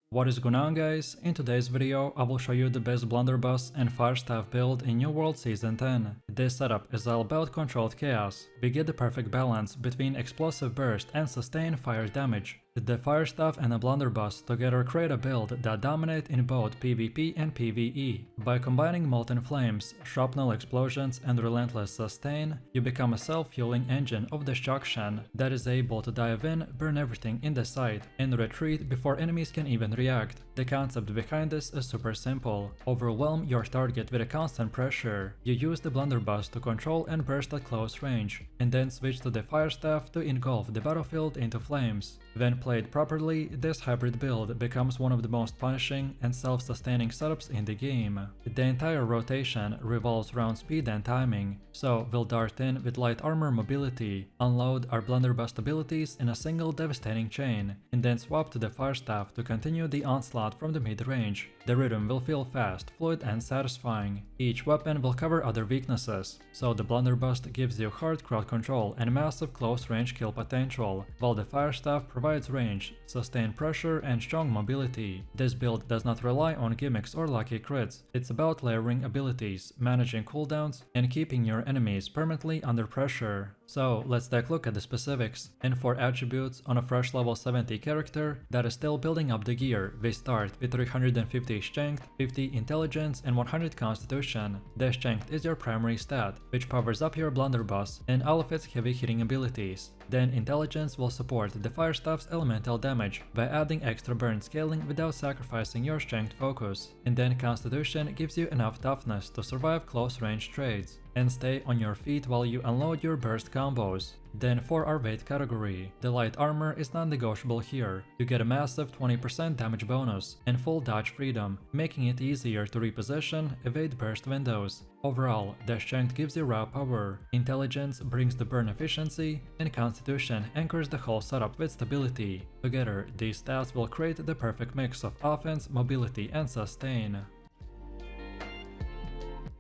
What is going on, guys? In today's video I will show you the best Blunderbuss and Fire Staff build in New World Season 10. This setup is all about controlled chaos. We get the perfect balance between explosive burst and sustained fire damage. The Fire Staff and the Blunderbuss together create a build that dominate in both PvP and PvE. By combining molten flames, shrapnel explosions and relentless sustain, you become a self-fueling engine of destruction that is able to dive in, burn everything in the sight, and retreat before enemies can even react. The concept behind this is super simple. Overwhelm your target with a constant pressure. You use the Blunderbuss to control and burst at close range, and then switch to the Fire Staff to engulf the battlefield into flames. When played properly, this hybrid build becomes one of the most punishing and self-sustaining setups in the game. The entire rotation revolves around speed and timing, so we'll dart in with light armor mobility, unload our Blunderbuss abilities in a single devastating chain, and then swap to the Fire Staff to continue the onslaught from the mid-range. The rhythm will feel fast, fluid and satisfying. Each weapon will cover other weaknesses, so the Blunderbuss gives you hard crowd control and massive close-range kill potential, while the Fire Staff provides range, sustained pressure and strong mobility. This build does not rely on gimmicks or lucky crits. It's about layering abilities, managing cooldowns, and keeping your enemies permanently under pressure. So let's take a look at the specifics. And for attributes on a fresh level 70 character that is still building up the gear, we start with 350 strength, 50 intelligence and 100 constitution. The strength is your primary stat, which powers up your Blunderbuss and all of its heavy hitting abilities. Then intelligence will support the Fire Staff's elemental damage by adding extra burn scaling without sacrificing your strength focus. And then constitution gives you enough toughness to survive close range trades and stay on your feet while you unload your burst combos. Then for our weight category, the light armor is non-negotiable here. You get a massive 20% damage bonus and full dodge freedom, making it easier to reposition, evade burst windows. Overall, the strength gives you raw power, intelligence brings the burn efficiency, and constitution anchors the whole setup with stability. Together, these stats will create the perfect mix of offense, mobility and sustain.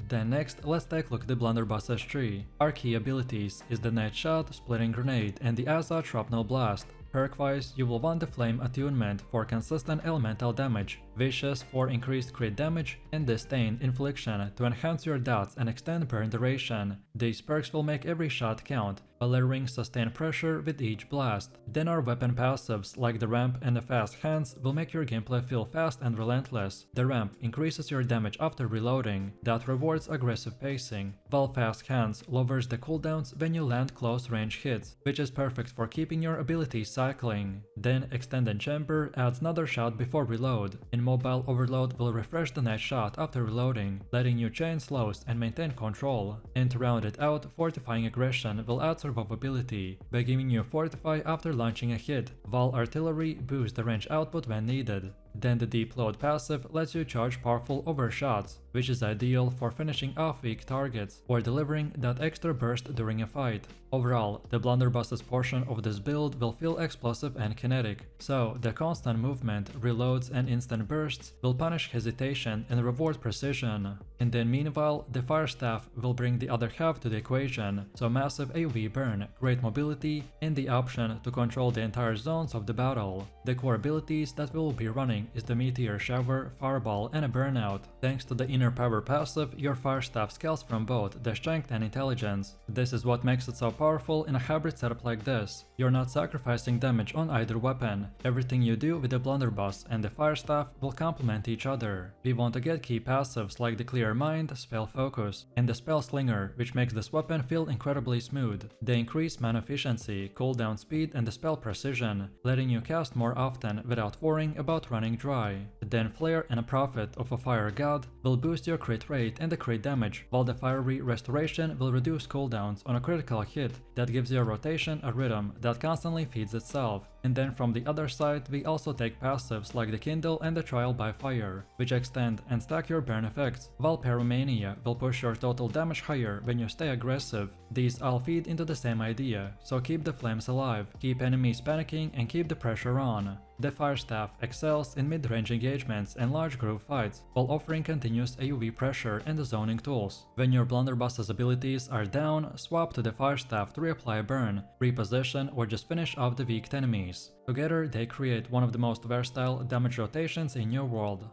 Then next, let's take a look at the Blunderbuss's tree. Our key abilities is the net shot, splitting grenade and the Azot shrapnel blast. Perk-wise, you will want the Flame Attunement for consistent elemental damage, Vicious for increased crit damage, and Disdain Infliction to enhance your dots and extend burn duration. These perks will make every shot count, while layering sustained pressure with each blast. Then our weapon passives like the ramp and the fast hands will make your gameplay feel fast and relentless. The ramp increases your damage after reloading, that rewards aggressive pacing, while fast hands lowers the cooldowns when you land close range hits, which is perfect for keeping your abilities cycling. Then Extended Chamber adds another shot before reload, and Mobile Overload will refresh the next shot after reloading, letting you chain slows and maintain control. And to round it out, Fortifying Aggression will add survivability by giving you Fortify after launching a hit, while Artillery boosts the range output when needed. Then the Deep Load passive lets you charge powerful overshots, which is ideal for finishing off weak targets or delivering that extra burst during a fight. Overall, the Blunderbuss's portion of this build will feel explosive and kinetic, so the constant movement, reloads and instant bursts will punish hesitation and reward precision. And then meanwhile, the Fire Staff will bring the other half to the equation, so massive AoE burn, great mobility, and the option to control the entire zones of the battle. The core abilities that we will be running is the Meteor Shower, Fireball and a Burnout. Thanks to the Inner Power passive, your Fire Staff scales from both the strength and intelligence. This is what makes it so powerful in a hybrid setup like this. You're not sacrificing damage on either weapon. Everything you do with the Blunderbuss and the Fire Staff will complement each other. We want to get key passives like the Clear Mind, Spell Focus, and the Spell Slinger, which makes this weapon feel incredibly smooth. They increase mana efficiency, cooldown speed and the spell precision, letting you cast more often without worrying about running dry. Then Flare and a Prophet of a Fire God will boost your crit rate and the crit damage, while the Fiery Restoration will reduce cooldowns on a critical hit that gives your rotation a rhythm that constantly feeds itself. And then from the other side, we also take passives like the Kindle and the Trial by Fire, which extend and stack your burn effects, while Pyromania will push your total damage higher when you stay aggressive. These all feed into the same idea, so keep the flames alive, keep enemies panicking and keep the pressure on. The Fire Staff excels in mid-range engagements and large group fights, while offering continuous AoE pressure and the zoning tools. When your Blunderbuss's abilities are down, swap to the Fire Staff to reapply burn, reposition or just finish off the weak enemies. enemies. Together, they create one of the most versatile damage rotations in your world.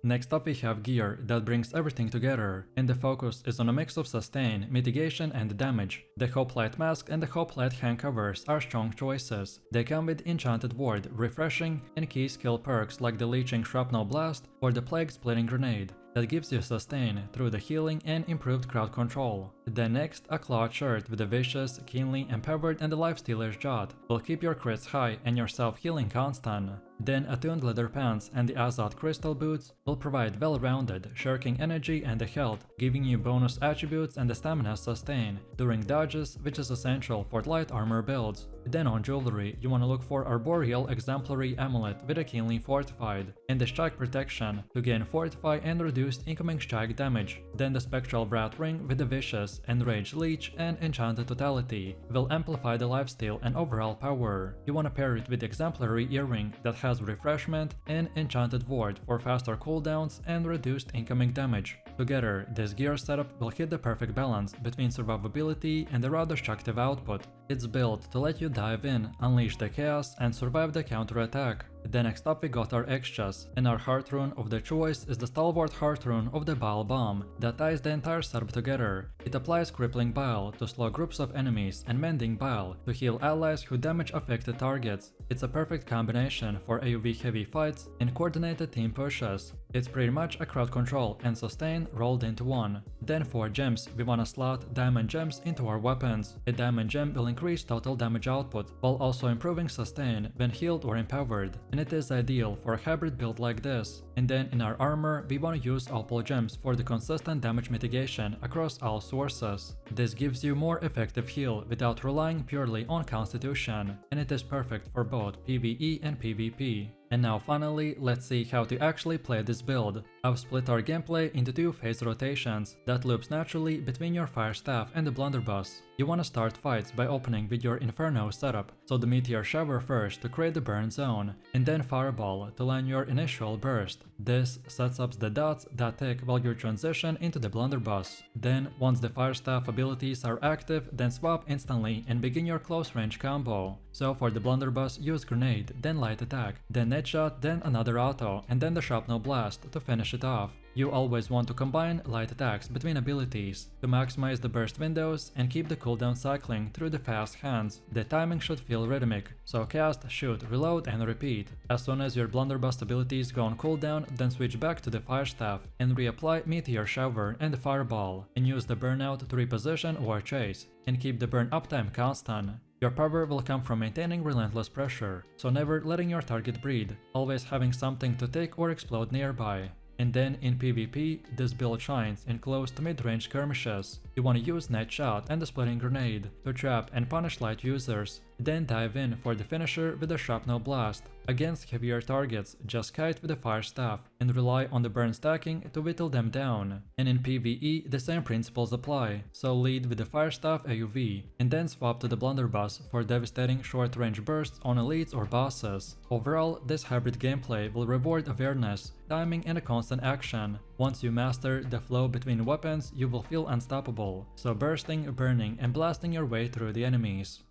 Next up we have gear that brings everything together, and the focus is on a mix of sustain, mitigation and damage. The Hoplite mask and the Hoplite hand covers are strong choices. They come with Enchanted Ward, refreshing, and key skill perks like the Leeching Shrapnel Blast or the Plague Splitting Grenade that gives you sustain through the healing and improved crowd control. Then next, a cloth shirt with the Vicious, Keenly Empowered and the Lifestealer's Jot will keep your crits high and your self-healing constant. Then attuned leather pants and the Azot crystal boots will provide well-rounded, shirking energy and the health, giving you bonus attributes and the stamina sustain during dodges, which is essential for light armor builds. Then on jewelry, you want to look for Arboreal Exemplary Amulet with a Keenly Fortified, and the Strike Protection to gain Fortify and reduced incoming strike damage. Then the Spectral Wrath Ring with the Vicious, Enraged Leech and Enchanted Totality will amplify the lifesteal and overall power. You want to pair it with the Exemplary Earring that has Refreshment and Enchanted Ward for faster cooldowns and reduced incoming damage. Together, this gear setup will hit the perfect balance between survivability and the raw destructive output. It's built to let you dive in, unleash the chaos and survive the counterattack. Then next up we got our extras, and our heart rune of the choice is the Stalwart Heart Rune of the Bile Bomb that ties the entire setup together. It applies Crippling Bile to slow groups of enemies and Mending Bile to heal allies who damage affected targets. It's a perfect combination for AoE heavy fights and coordinated team pushes. It's pretty much a crowd control and sustain rolled into one. Then for gems, we wanna slot diamond gems into our weapons. A diamond gem will increase total damage output while also improving sustain when healed or empowered, and it is ideal for a hybrid build like this. And then in our armor, we wanna use opal gems for the consistent damage mitigation across all sources. This gives you more effective heal without relying purely on constitution, and it is perfect for both PvE and PvP. And now finally, let's see how to actually play this build. I've split our gameplay into two phase rotations that loops naturally between your Fire Staff and the Blunderbuss. You wanna start fights by opening with your Inferno setup, so the Meteor Shower first to create the burn zone, and then Fireball to land your initial burst. This sets up the dots that tick while you transition into the Blunderbuss. Then, once the Fire Staff abilities are active, then swap instantly and begin your close range combo. So for the Blunderbuss, use Grenade, then Light Attack, then Net Shot, then another auto, and then the Shrapnel Blast to finish it off. You always want to combine light attacks between abilities to maximize the burst windows and keep the cooldown cycling through the fast hands. The timing should feel rhythmic, so cast, shoot, reload and repeat. As soon as your Blunderbuss abilities go on cooldown, then switch back to the Fire Staff and reapply Meteor Shower and the Fireball, and use the Burnout to reposition or chase, and keep the burn uptime constant. Your power will come from maintaining relentless pressure, so never letting your target breathe, always having something to take or explode nearby. And then in PvP, this build shines in close to mid-range skirmishes. You wanna use Net Shot and the Splitting Grenade to trap and punish light users. Then dive in for the finisher with the Shrapnel Blast. Against heavier targets, just kite with the Fire Staff and rely on the burn stacking to whittle them down. And in PvE, the same principles apply, so lead with the Fire Staff AoV, and then swap to the Blunderbuss for devastating short-range bursts on elites or bosses. Overall, this hybrid gameplay will reward awareness, timing and a constant action. Once you master the flow between weapons, you will feel unstoppable, so bursting, burning and blasting your way through the enemies.